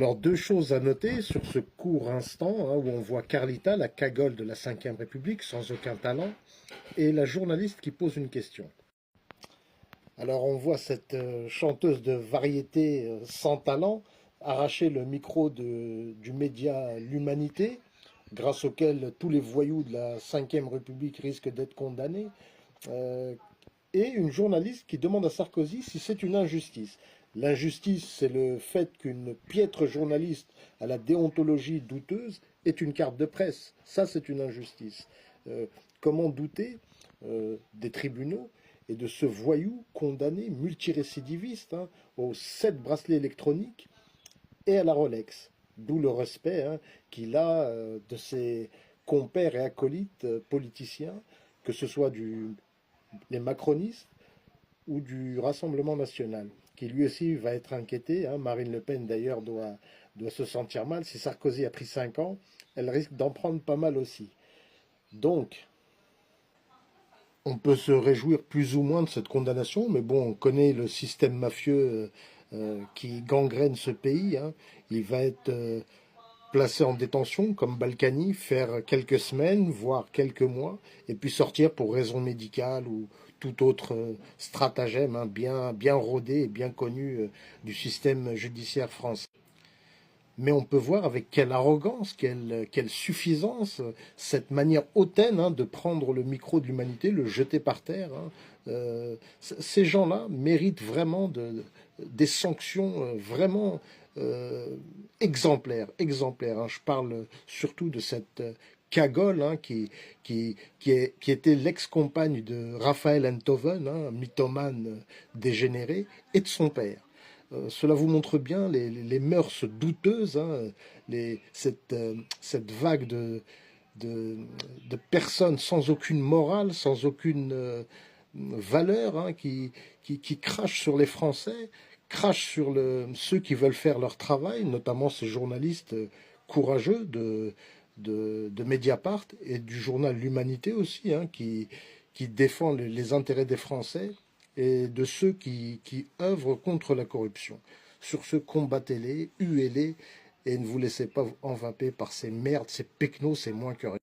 Alors, deux choses à noter sur ce court instant où on voit Carlita, la cagole de la Ve République, sans aucun talent, et la journaliste qui pose une question. Alors, on voit cette chanteuse de variété sans talent arracher le micro du média L'Humanité, grâce auquel tous les voyous de la Ve République risquent d'être condamnés, euh, et une journaliste qui demande à Sarkozy si c'est une injustice. L'injustice, c'est le fait qu'une piètre journaliste à la déontologie douteuse est une carte de presse. Ça, c'est une injustice. Comment douter des tribunaux et de ce voyou condamné multirécidiviste aux 7 bracelets électroniques et à la Rolex? D'où le respect qu'il a de ses compères et acolytes politiciens, que ce soit les macronistes ou du Rassemblement national, qui lui aussi va être inquiété. Marine Le Pen d'ailleurs doit se sentir mal. Si Sarkozy a pris 5 ans, elle risque d'en prendre pas mal aussi. Donc, on peut se réjouir plus ou moins de cette condamnation, mais bon, on connaît le système mafieux qui gangrène ce pays. Il va être placé en détention comme Balkany, faire quelques semaines, voire quelques mois, et puis sortir pour raison médicale ou tout autre stratagème bien rodé et bien connu du système judiciaire français. Mais on peut voir avec quelle arrogance, quelle suffisance, cette manière hautaine de prendre le micro de l'humanité, le jeter par terre. Ces gens-là méritent vraiment des sanctions vraiment exemplaires. Je parle surtout de cette cagole qui était l'ex-compagne de Raphaël Enthoven, un mythomane dégénéré, et de son père. Cela vous montre bien les mœurs douteuses, cette vague de personnes sans aucune morale, sans aucune valeur, qui crachent sur les Français, crachent sur ceux qui veulent faire leur travail, notamment ces journalistes courageux de Mediapart et du journal L'Humanité aussi, qui défend les intérêts des Français et de ceux qui œuvrent contre la corruption. Sur ce, combattez-les, huez-les et ne vous laissez pas envaper par ces merdes, ces pecnos, ces moins que rien.